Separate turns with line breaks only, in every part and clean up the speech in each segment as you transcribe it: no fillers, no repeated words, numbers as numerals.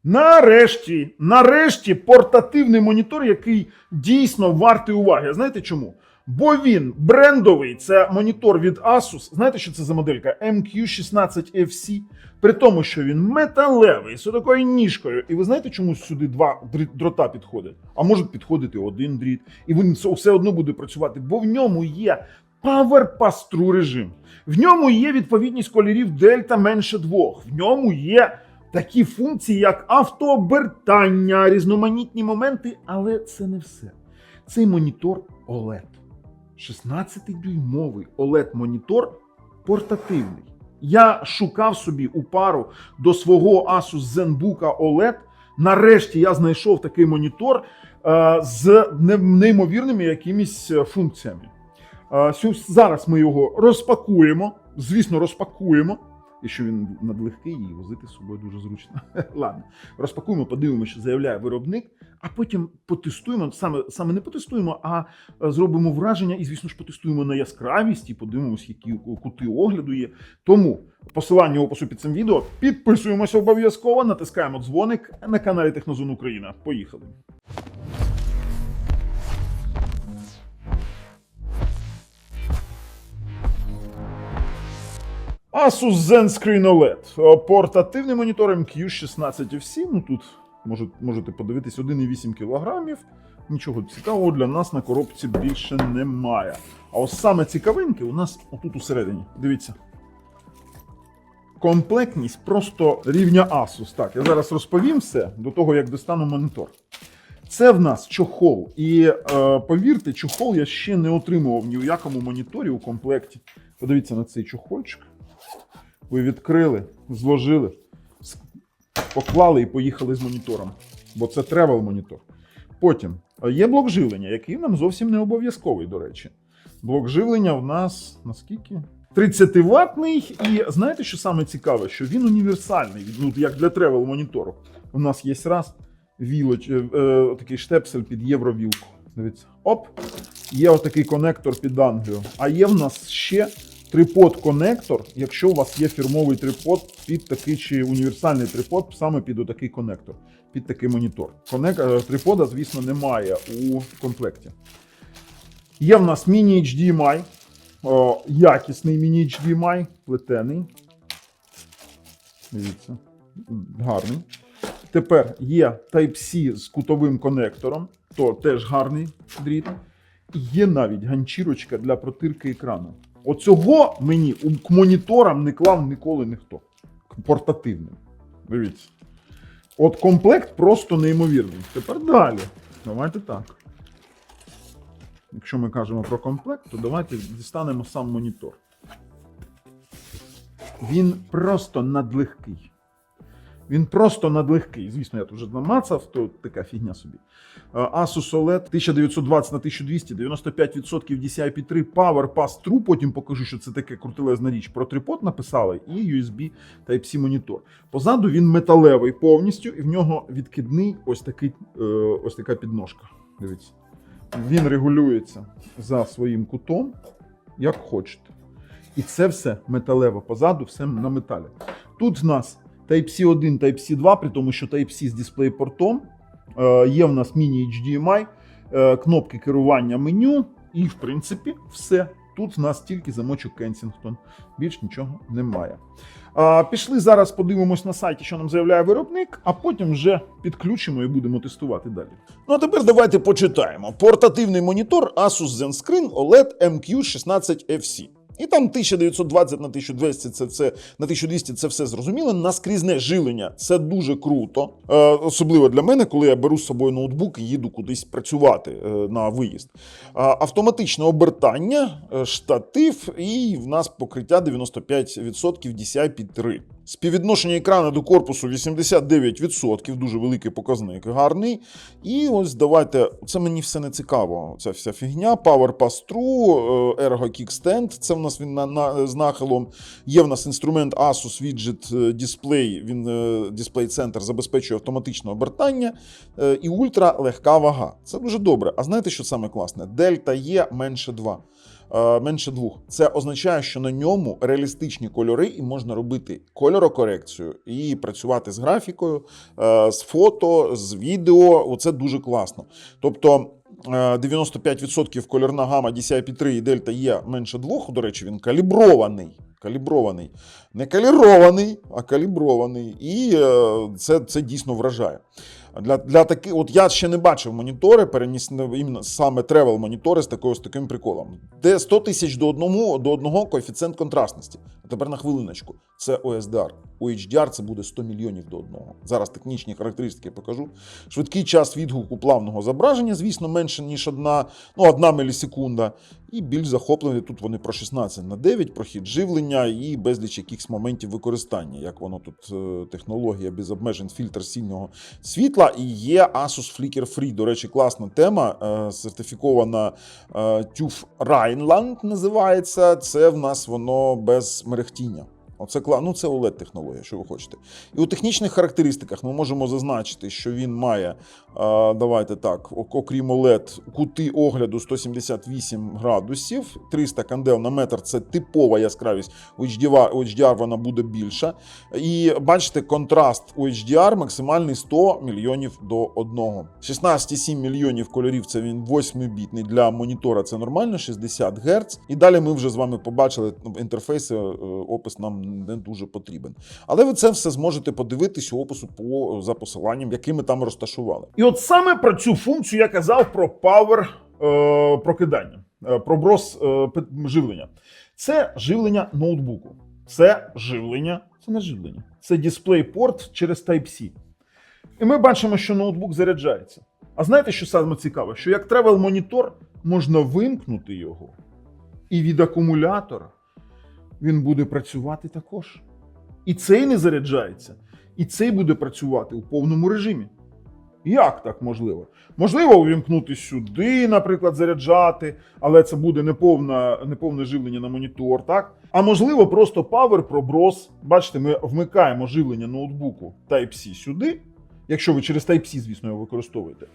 Нарешті портативний монітор, який дійсно вартий уваги. Знаєте чому? Бо він брендовий, це монітор від Asus. Знаєте, що це за моделька? MQ16FC. При тому, що він металевий, з такою ніжкою. І ви знаєте, чому сюди два дрота підходять? А можуть підходити один дріт. І він все одно буде працювати, бо в ньому є Power Pass-Through режим. В ньому є відповідність кольорів дельта менше 2. В ньому є такі функції, як автообертання, різноманітні моменти, але це не все. Цей монітор OLED. 16-дюймовий OLED-монітор портативний. Я шукав собі у пару до свого Asus ZenBook OLED. Нарешті я знайшов такий монітор з неймовірними якимись функціями. Зараз ми його розпакуємо. Звісно, розпакуємо. І що він надлегкий, і возити з собою дуже зручно. Ладно, розпакуємо, подивимося, що заявляє виробник, а потім потестуємо, саме не потестуємо, а зробимо враження і, звісно ж, потестуємо на яскравість і подивимося, які кути огляду є. Тому посилання в опису під цим відео, підписуємося обов'язково, натискаємо дзвоник на каналі Технозон Україна. Поїхали! Asus ZenScreen OLED. Портативний монітор MQ16FC. Ну тут можете подивитись 1,8 кг. Нічого цікавого для нас на коробці більше немає. А ось саме цікавинки у нас отут усередині. Дивіться. Комплектність просто рівня Asus. Так, я зараз розповім все до того, як достану монітор. Це в нас чохол. І повірте, чохол я ще не отримував ні у якому моніторі у комплекті. Подивіться на цей чохольчик. Ви відкрили, зложили, поклали і поїхали з монітором. Бо це тревел-монітор. Потім є блок живлення, який нам зовсім не обов'язковий, до речі. Блок живлення в нас, наскільки? 30-ваттний. І знаєте, що саме цікаве? Що він універсальний, ну, як для тревел-монітору. У нас є такий штепсель під євровілку. Дивіться. Оп! Є отакий конектор під Англію. А є в нас ще трипод-конектор, якщо у вас є фірмовий трипод під такий, чи універсальний трипод саме під отакий конектор, під такий монітор. Трипода, звісно, немає у комплекті. Є в нас міні-HDMI, якісний міні-HDMI, плетений. Дивіться, гарний. Тепер є Type-C з кутовим конектором, то теж гарний дріт. І є навіть ганчірочка для протирки екрану. Оцього мені к моніторам не клав ніколи ніхто. Портативним. Дивіться. От комплект просто неймовірний. Тепер далі. Давайте так. Якщо ми кажемо про комплект, то давайте дістанемо сам монітор. Він просто надлегкий. Він просто надлегкий. Звісно, я тут вже намацав, то така фігня собі. Asus OLED 1920 на 1200, 95% DCI-P3, Power Pass-Through, потім покажу, що це таке крутелезна річ. Про трипод написали і USB Type-C монітор. Позаду він металевий повністю, і в нього відкидний ось така підножка. Дивіться. Він регулюється за своїм кутом, як хочете. І це все металеве позаду, все на металі. Тут в нас Type-C 1, Type-C 2, при тому, що Type-C з дисплей-портом. Є в нас міні-HDMI, кнопки керування меню і, в принципі, все. Тут в нас тільки замочок Kensington. Більш нічого немає. Пішли зараз, подивимось на сайті, що нам заявляє виробник, а потім вже підключимо і будемо тестувати далі. Ну а тепер давайте почитаємо. Портативний монітор Asus ZenScreen OLED MQ16FC. І там 1920 на 1200 це все зрозуміло. Наскрізне живлення – це дуже круто. Особливо для мене, коли я беру з собою ноутбук і їду кудись працювати на виїзд. Автоматичне обертання, штатив і в нас покриття 95% DCI-P3. Співвідношення екрану до корпусу 89%, дуже великий показник, гарний. І ось давайте, це мені все не цікаво, ця вся фігня. Power Pass-Through, Ergo Kickstand, це в нас він з нахилом. Є в нас інструмент Asus Widget Display, він Display Center забезпечує автоматичне обертання і ультра легка вага. Це дуже добре. А знаєте, що саме класне? Дельта Е менше 2. менше 2. Це означає, що на ньому реалістичні кольори і можна робити кольорокорекцію і працювати з графікою, з фото, з відео. Оце дуже класно. Тобто 95% кольорна гама DCI-P3 і Delta є менше 2. До речі, він калібрований. Не калірований, а калібрований. І це дійсно вражає. Для таких, от я ще не бачив монітори, іменно саме тревел монітори з таким приколом. Де 100 тисяч до одного коефіцієнт контрастності. А тепер на хвилиночку. Це OSDR. У HDR це буде 100 мільйонів до одного. Зараз технічні характеристики покажу. Швидкий час відгуку плавного зображення, звісно, менше, ніж 1 мілісекунда. І більш захоплений, тут вони про 16:9, про хід живлення і безліч якихось моментів використання. Як воно тут, технологія без обмежень, фільтр сильного світла. І є Asus Flicker Free. До речі, класна тема, сертифікована TÜV Rheinland називається. Це в нас воно без мерехтіння. Це OLED-технологія, що ви хочете. І у технічних характеристиках ми можемо зазначити, що він має, давайте так, окрім OLED, кути огляду 178 градусів, 300 кандел на метр – це типова яскравість, у HDR вона буде більша. І бачите, контраст у HDR максимальний 100 мільйонів до 1. 16,7 мільйонів кольорів – це він 8-бітний, для монітора це нормально, 60 Гц. І далі ми вже з вами побачили інтерфейси, опис нам не дуже потрібен. Але ви це все зможете подивитись у опису за посиланням, які ми там розташували. І от саме про цю функцію я казав про Power прокидання, про брос живлення. Це живлення ноутбуку. Це не живлення. Це DisplayPort через Type-C. І ми бачимо, що ноутбук заряджається. А знаєте, що саме цікаве? Що як тревел-монітор можна вимкнути його, і від акумулятора він буде працювати також. І цей не заряджається, і цей буде працювати у повному режимі. Як так можливо? Можливо, увімкнути сюди, наприклад, заряджати, але це буде неповне живлення на монітор, так? А можливо, просто Power проброс. Бачите, ми вмикаємо живлення ноутбуку Type-C сюди, якщо ви через Type-C, звісно, його використовуєте.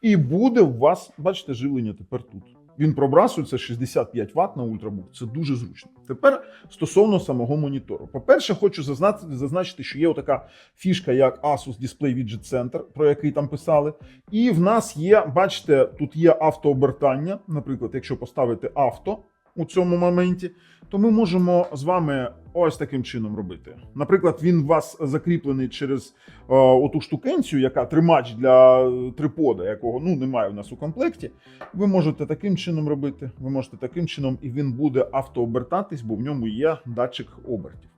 І буде у вас, бачите, живлення тепер тут. Він пробрасується 65 Вт на ультрабук. Це дуже зручно. Тепер стосовно самого монітору. По-перше, хочу зазначити, що є така фішка, як Asus Display Widget Center, про який там писали. І в нас є, бачите, тут є автообертання. Наприклад, якщо поставити авто у цьому моменті, то ми можемо з вами ось таким чином робити. Наприклад, він у вас закріплений через оту штукенцію, яка тримач для трипода, якого немає у нас у комплекті. Ви можете таким чином робити, ви можете таким чином, і він буде автообертатись, бо в ньому є датчик обертів.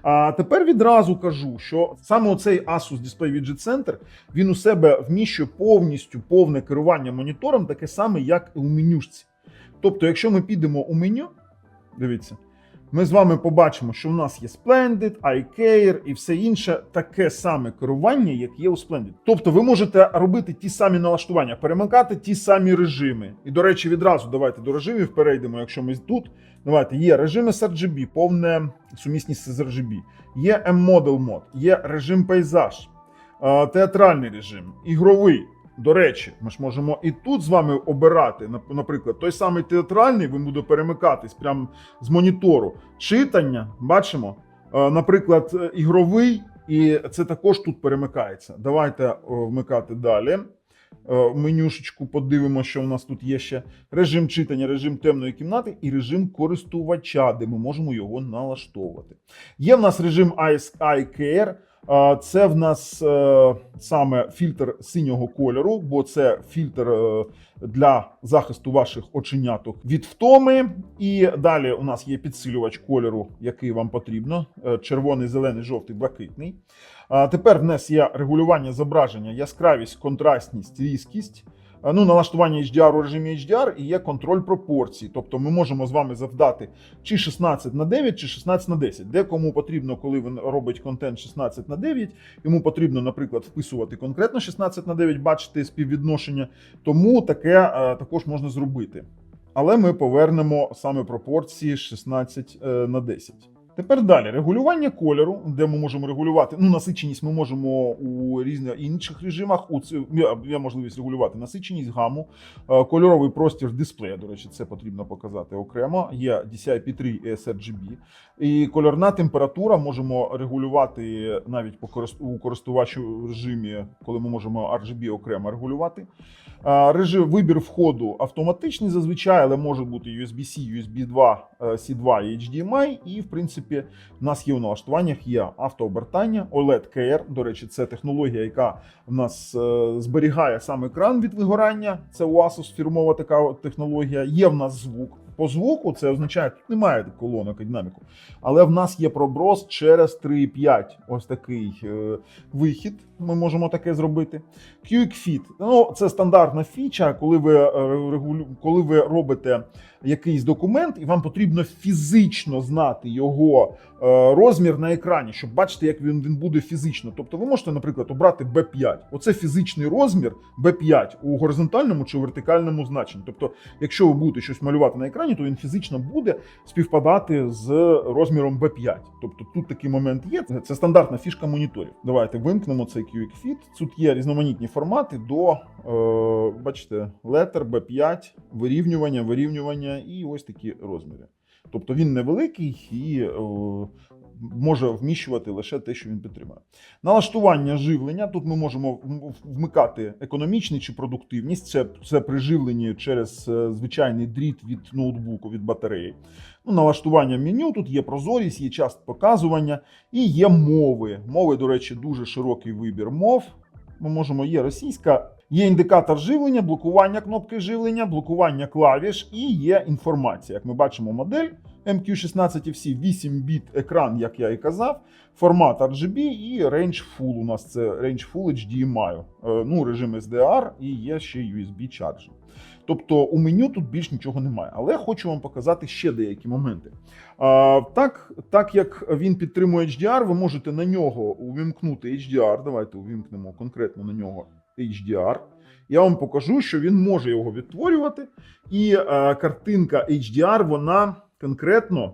А тепер відразу кажу, що саме оцей Asus Display Widget Center, він у себе вміщує повністю повне керування монітором, таке саме, як і у менюшці. Тобто, якщо ми підемо у меню, дивіться, ми з вами побачимо, що в нас є Splendid, iCare і все інше таке саме керування, як є у Splendid. Тобто ви можете робити ті самі налаштування, перемикати ті самі режими. І, до речі, відразу давайте до режимів перейдемо, якщо ми тут. Давайте, є режими з RGB, повне сумісність з RGB, є M-Model мод, є режим пейзаж, театральний режим, ігровий. До речі, ми ж можемо і тут з вами обирати, наприклад, той самий театральний, він буде перемикатись прямо з монітору. Читання, бачимо, наприклад, ігровий, і це також тут перемикається. Давайте вмикати далі. Менюшечку подивимося, що у нас тут є ще режим читання, режим темної кімнати і режим користувача, де ми можемо його налаштовувати. Є в нас режим iCare. Це в нас саме фільтр синього кольору, бо це фільтр для захисту ваших оченяток від втоми. І далі у нас є підсилювач кольору, який вам потрібно. Червоний, зелений, жовтий, блакитний. Тепер в нас є регулювання зображення, яскравість, контрастність, різкість. Налаштування HDR у режимі HDR і є контроль пропорцій. Тобто ми можемо з вами завдати чи 16:9, чи 16:10. Де кому потрібно, коли він робить контент 16:9, йому потрібно, наприклад, вписувати конкретно 16:9, бачити співвідношення. Тому таке також можна зробити. Але ми повернемо саме пропорції 16:10. Тепер далі. Регулювання кольору, де ми можемо регулювати, насиченість ми можемо у різних інших режимах. Є можливість регулювати насиченість, гаму, кольоровий простір дисплея, до речі, це потрібно показати окремо. Є DCI-P3 і sRGB. І кольорна температура можемо регулювати навіть у користувачу режимі, коли ми можемо RGB окремо регулювати. Вибір входу автоматичний зазвичай, але може бути USB-C, USB 2, C2 і HDMI. І, в принципі, в нас є у налаштуваннях є автообертання, OLED Care. До речі, це технологія, яка в нас зберігає сам екран від вигорання. Це у Asus фірмова така технологія. Є в нас звук. По звуку це означає, тут немає колонок і динаміку, але в нас є проброс через 3.5. Ось такий вихід. Ми можемо таке зробити. Quick Fit. Це стандартна фіча, коли ви робите якийсь документ, і вам потрібно фізично знати його розмір на екрані, щоб бачити, як він буде фізично. Тобто ви можете, наприклад, обрати B5. Оце фізичний розмір B5 у горизонтальному чи вертикальному значенні. Тобто, якщо ви будете щось малювати на екрані, то він фізично буде співпадати з розміром B5. Тобто тут такий момент є. Це стандартна фішка моніторів. Давайте вимкнемо цей Quick Fit. Тут є різноманітні формати до, бачите, летер, B5, вирівнювання і ось такі розміри. Тобто він невеликий і може вміщувати лише те, що він підтримує. Налаштування живлення. Тут ми можемо вмикати економічність чи продуктивність. Це при живленні через звичайний дріт від ноутбуку, від батареї. Налаштування меню. Тут є прозорість, є час показування і є мови. Мови, до речі, дуже широкий вибір мов. Ми можемо, є російська, є індикатор живлення, блокування кнопки живлення, блокування клавіш і є інформація. Як ми бачимо, модель MQ16FC, 8-біт екран, як я і казав, формат RGB і Range Full. У нас це Range Full HDMI, режим SDR і є ще USB Charging. Тобто у меню тут більш нічого немає. Але хочу вам показати ще деякі моменти. Так як він підтримує HDR, ви можете на нього увімкнути HDR. Давайте увімкнемо конкретно на нього HDR. Я вам покажу, що він може його відтворювати. І картинка HDR, вона конкретно,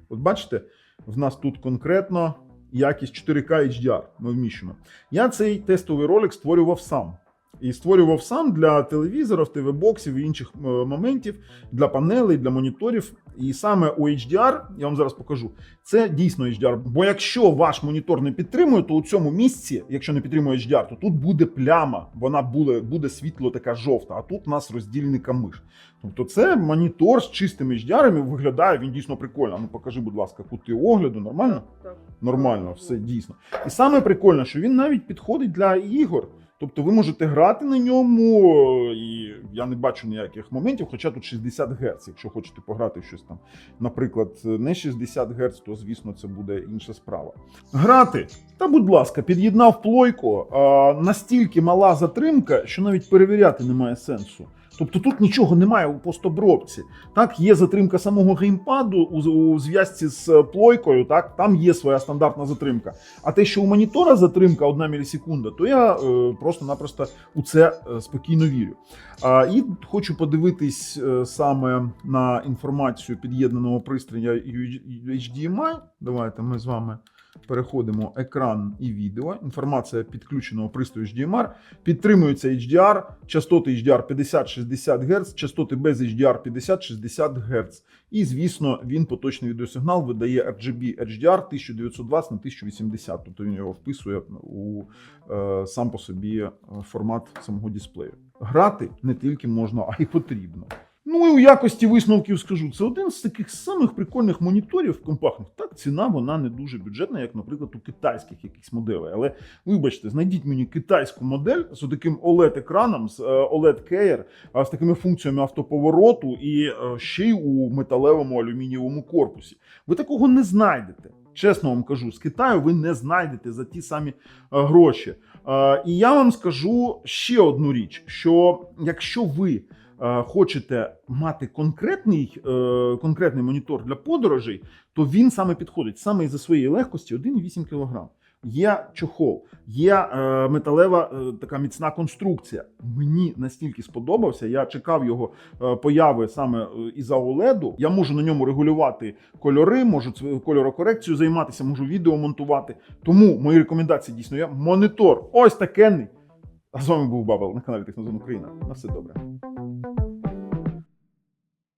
от бачите, в нас тут конкретно якість 4К HDR ми вміщуємо. Я цей тестовий ролик створював сам. І створював сам для телевізорів, ТВ-боксів і інших моментів, для панелей, для моніторів. І саме у HDR, я вам зараз покажу, це дійсно HDR. Бо якщо ваш монітор не підтримує, то у цьому місці, якщо не підтримує HDR, то тут буде пляма, вона буде світло така жовта, а тут у нас роздільника миш. Тобто це монітор з чистими HDR, виглядає він дійсно прикольно. Покажи, будь ласка, кути огляду, нормально?
Так.
Нормально, все дійсно. І саме прикольно, що він навіть підходить для ігор. Тобто ви можете грати на ньому, і я не бачу ніяких моментів, хоча тут 60 Гц. Якщо хочете пограти в щось там, наприклад, не 60 Гц, то, звісно, це буде інша справа. Грати? Та, будь ласка, під'єднав плойку, настільки мала затримка, що навіть перевіряти немає сенсу. Тобто тут нічого немає у постобробці. Так, є затримка самого геймпаду у зв'язці з плойкою, так, там є своя стандартна затримка. А те, що у монітора затримка 1 мілісекунда, то я просто-напросто у це спокійно вірю. І хочу подивитись саме на інформацію під'єднаного пристрою HDMI. Давайте ми з вами переходимо екран і відео. Інформація підключеного пристрою HDMI. Підтримується HDR, частоти HDR 50-60 Гц, частоти без HDR 50-60 Гц. І, звісно, він поточний відеосигнал видає RGB HDR 1920 на 1080. Тобто він його вписує у сам по собі формат самого дисплею. Грати не тільки можна, а й потрібно. Ну і у якості висновків скажу, це один з таких самих прикольних моніторів компактних. Так, ціна вона не дуже бюджетна, як, наприклад, у китайських якихось моделей. Але, вибачте, знайдіть мені китайську модель з таким OLED-екраном, з OLED Care, з такими функціями автоповороту і ще й у металевому алюмінієвому корпусі. Ви такого не знайдете. Чесно вам кажу, з Китаю ви не знайдете за ті самі гроші. І я вам скажу ще одну річ, що якщо ви хочете мати конкретний монітор для подорожей, то він саме підходить. Саме із-за своєї легкості 1,8 кг. Є чохол, є металева така міцна конструкція. Мені настільки сподобався, я чекав його появи саме із-за OLED. Я можу на ньому регулювати кольори, можу кольорокорекцію займатися, можу відео монтувати. Тому мої рекомендації дійсно є. Монітор ось такенний. А з вами був Бабл на каналі Технозон Україна. На все добре.